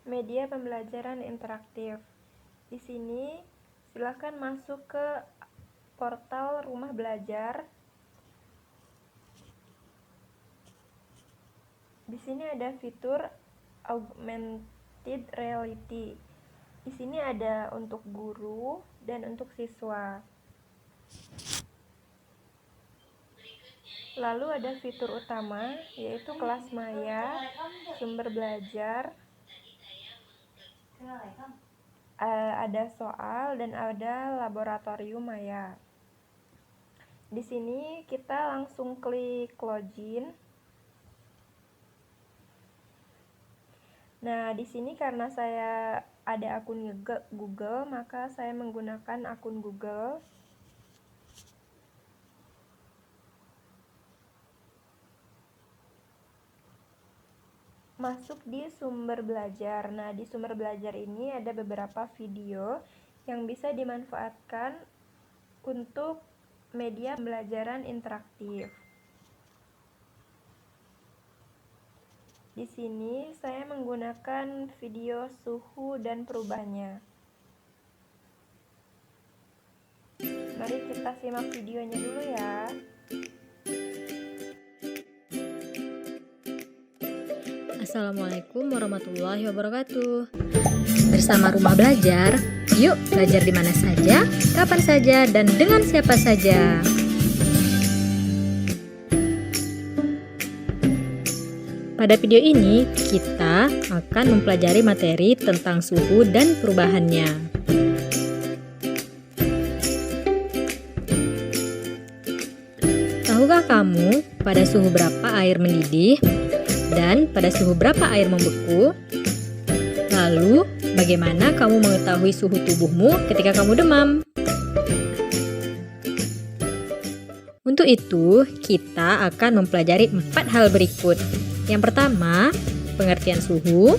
media pembelajaran interaktif. Di sini silakan masuk ke portal Rumah Belajar. Di sini ada fitur augmented reality. Di sini ada untuk guru dan untuk siswa. Lalu ada fitur utama, yaitu kelas maya, sumber belajar, ada soal, dan ada laboratorium maya. Di sini kita langsung klik login. Nah, di sini karena saya ada akun Google, maka saya menggunakan akun Google. Masuk di sumber belajar. Nah, di sumber belajar ini ada beberapa video yang bisa dimanfaatkan untuk media pembelajaran interaktif. Di sini saya menggunakan video suhu dan perubahannya. Mari kita simak videonya dulu ya. Assalamualaikum warahmatullahi wabarakatuh. Bersama Rumah Belajar, yuk belajar di mana saja, kapan saja, dan dengan siapa saja. Pada video ini, kita akan mempelajari materi tentang suhu dan perubahannya. Tahukah kamu pada suhu berapa air mendidih? Dan pada suhu berapa air membeku? Lalu, bagaimana kamu mengetahui suhu tubuhmu ketika kamu demam? Untuk itu, kita akan mempelajari 4 hal berikut. Yang pertama, pengertian suhu.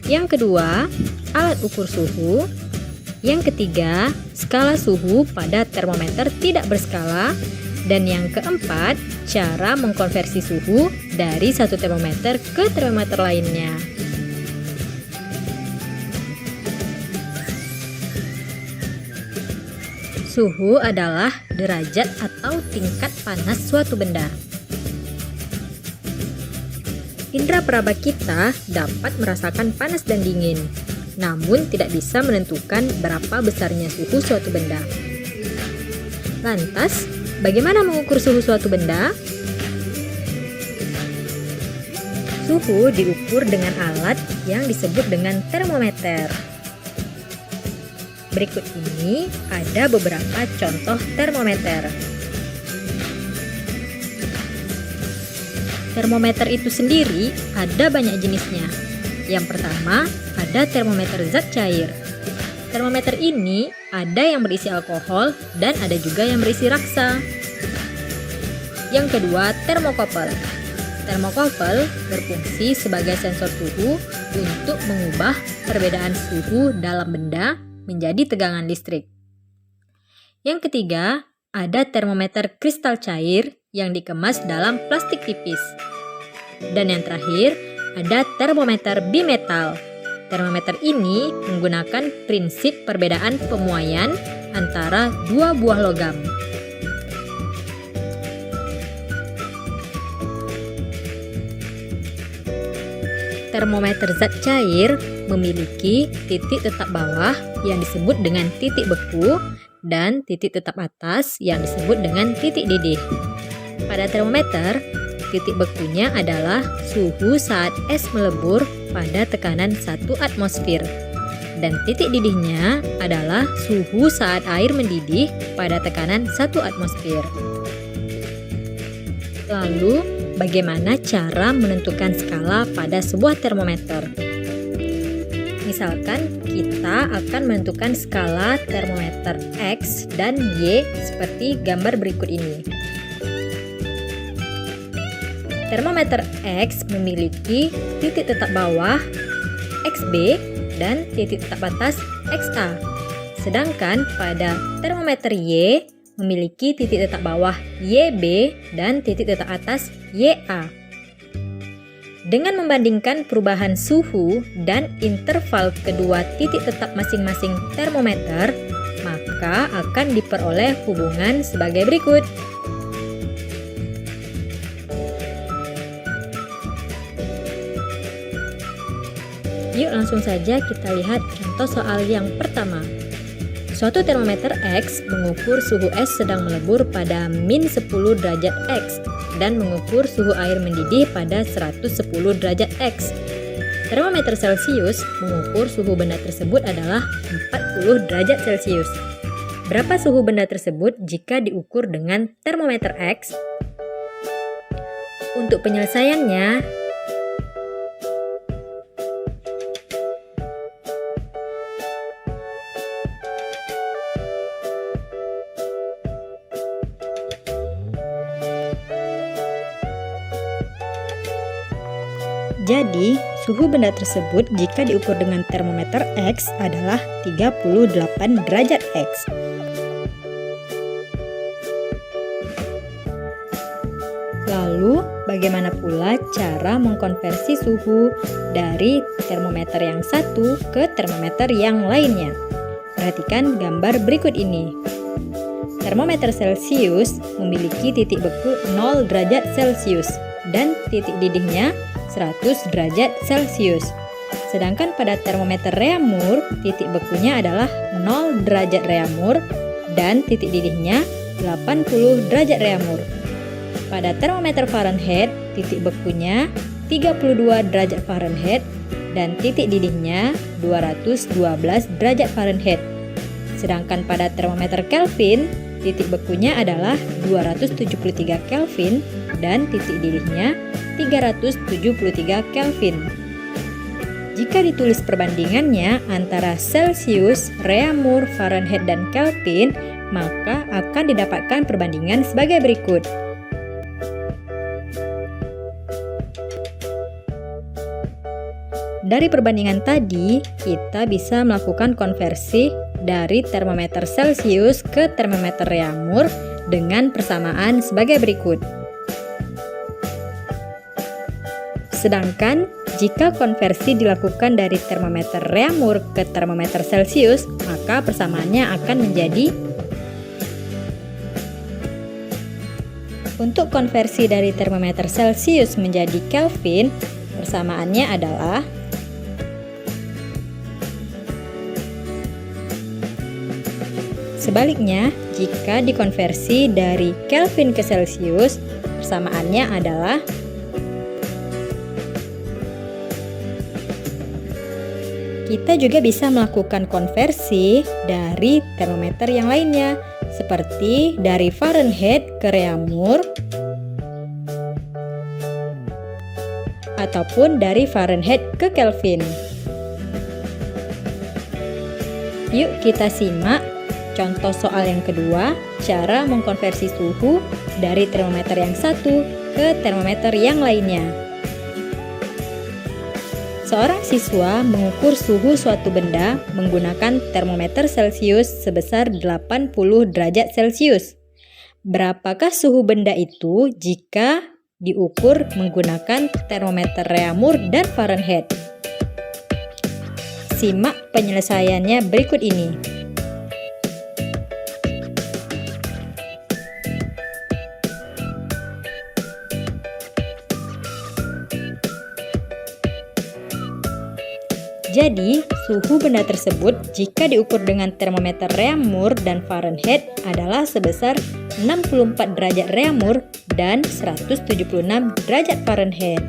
Yang kedua, alat ukur suhu. Yang ketiga, skala suhu pada termometer tidak berskala. Dan yang keempat, cara mengkonversi suhu dari satu termometer ke termometer lainnya. Suhu adalah derajat atau tingkat panas suatu benda. Indra peraba kita dapat merasakan panas dan dingin, namun tidak bisa menentukan berapa besarnya suhu suatu benda. Lantas, bagaimana mengukur suhu suatu benda? Suhu diukur dengan alat yang disebut dengan termometer. Berikut ini ada beberapa contoh termometer. Termometer itu sendiri ada banyak jenisnya. Yang pertama, ada termometer zat cair. Termometer ini ada yang berisi alkohol dan ada juga yang berisi raksa. Yang kedua, termokopel. Termokopel berfungsi sebagai sensor suhu untuk mengubah perbedaan suhu dalam benda menjadi tegangan listrik. Yang ketiga, ada termometer kristal cair yang dikemas dalam plastik tipis. Dan yang terakhir, ada termometer bimetal. Termometer ini menggunakan prinsip perbedaan pemuaian antara dua buah logam. Termometer zat cair memiliki titik tetap bawah yang disebut dengan titik beku dan titik tetap atas yang disebut dengan titik didih. Pada termometer, titik bekunya adalah suhu saat es melebur pada tekanan 1 atmosfer. Dan titik didihnya adalah suhu saat air mendidih pada tekanan 1 atmosfer. Lalu, bagaimana cara menentukan skala pada sebuah termometer? Misalkan kita akan menentukan skala termometer X dan Y seperti gambar berikut ini. Termometer X memiliki titik tetap bawah XB dan titik tetap atas XA. Sedangkan pada termometer Y memiliki titik tetap bawah YB dan titik tetap atas YA. Dengan membandingkan perubahan suhu dan interval kedua titik tetap masing-masing termometer, maka akan diperoleh hubungan sebagai berikut. Yuk langsung saja kita lihat contoh soal yang pertama. Suatu termometer X mengukur suhu es sedang melebur pada min 10 derajat X dan mengukur suhu air mendidih pada 110 derajat X. Termometer Celcius mengukur suhu benda tersebut adalah 40 derajat Celcius. Berapa suhu benda tersebut jika diukur dengan termometer X? Untuk penyelesaiannya, jadi, suhu benda tersebut jika diukur dengan termometer X adalah 38 derajat X. Lalu, bagaimana pula cara mengkonversi suhu dari termometer yang satu ke termometer yang lainnya? Perhatikan gambar berikut ini. Termometer Celcius memiliki titik beku 0 derajat Celcius dan titik didihnya 100 derajat Celcius. Sedangkan pada termometer Reaumur, titik bekunya adalah 0 derajat Reaumur dan titik didihnya 80 derajat Reaumur. Pada termometer Fahrenheit, titik bekunya 32 derajat Fahrenheit dan titik didihnya 212 derajat Fahrenheit. Sedangkan pada termometer Kelvin, titik bekunya adalah 273 Kelvin dan titik didihnya 373 Kelvin. Jika ditulis perbandingannya antara Celcius, Reaumur, Fahrenheit, dan Kelvin, maka akan didapatkan perbandingan sebagai berikut. Dari perbandingan tadi, kita bisa melakukan konversi dari termometer Celcius ke termometer Reaumur dengan persamaan sebagai berikut. Sedangkan jika konversi dilakukan dari termometer Reaumur ke termometer Celcius, maka persamaannya akan menjadi. Untuk konversi dari termometer Celcius menjadi Kelvin, persamaannya adalah sebaliknya, jika dikonversi dari Kelvin ke Celcius, persamaannya adalah kita juga bisa melakukan konversi dari termometer yang lainnya, seperti dari Fahrenheit ke Reaumur, ataupun dari Fahrenheit ke Kelvin. Yuk kita simak contoh soal yang kedua, cara mengkonversi suhu dari termometer yang satu ke termometer yang lainnya. Seorang siswa mengukur suhu suatu benda menggunakan termometer Celcius sebesar 80 derajat Celcius. Berapakah suhu benda itu jika diukur menggunakan termometer Reaumur dan Fahrenheit? Simak penyelesaiannya berikut ini. Jadi, suhu benda tersebut jika diukur dengan termometer Reaumur dan Fahrenheit adalah sebesar 64 derajat Reaumur dan 176 derajat Fahrenheit.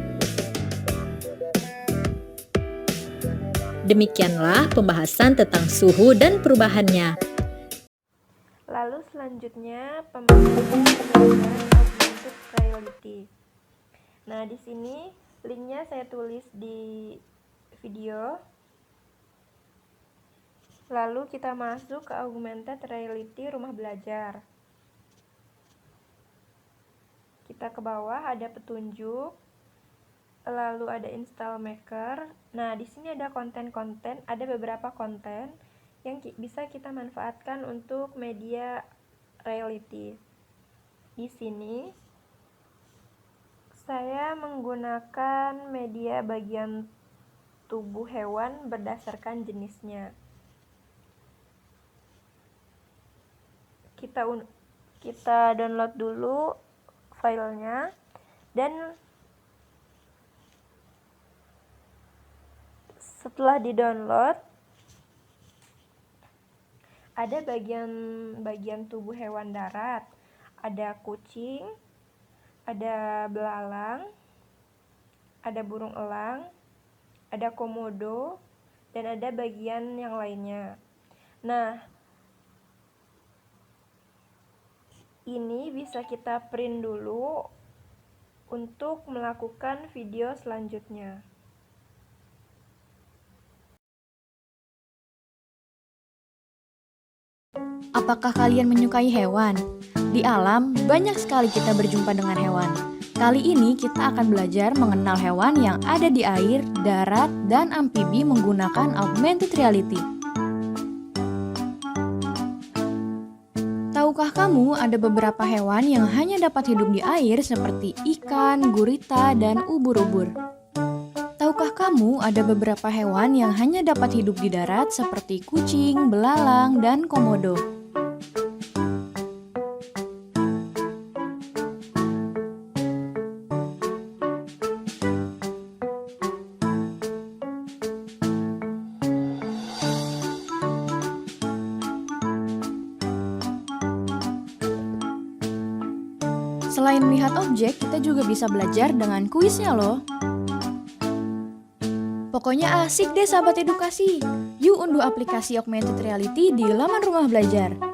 Demikianlah pembahasan tentang suhu dan perubahannya. Lalu selanjutnya pembahasan augmented reality. Nah, di sini linknya saya tulis di video. Lalu kita masuk ke augmented reality rumah belajar. Kita ke bawah ada petunjuk, lalu ada install maker. Nah, di sini ada konten-konten, ada beberapa konten yang bisa kita manfaatkan untuk media reality. Di sini Saya menggunakan media bagian tubuh hewan berdasarkan jenisnya. Kita download dulu filenya, dan setelah di-download ada bagian tubuh hewan darat, ada kucing, ada belalang, ada burung elang, ada komodo, dan ada bagian yang lainnya. Nah, ini bisa kita print dulu untuk melakukan video selanjutnya. Apakah kalian menyukai hewan? Di alam, banyak sekali kita berjumpa dengan hewan. Kali ini kita akan belajar mengenal hewan yang ada di air, darat, dan amfibi menggunakan augmented reality. Tahukah kamu ada beberapa hewan yang hanya dapat hidup di air seperti ikan, gurita, dan ubur-ubur? Tahukah kamu ada beberapa hewan yang hanya dapat hidup di darat seperti kucing, belalang, dan komodo? Selain melihat objek, kita juga bisa belajar dengan kuisnya loh. Pokoknya asik deh sahabat edukasi. Yuk unduh aplikasi Augmented Reality di laman Rumah Belajar.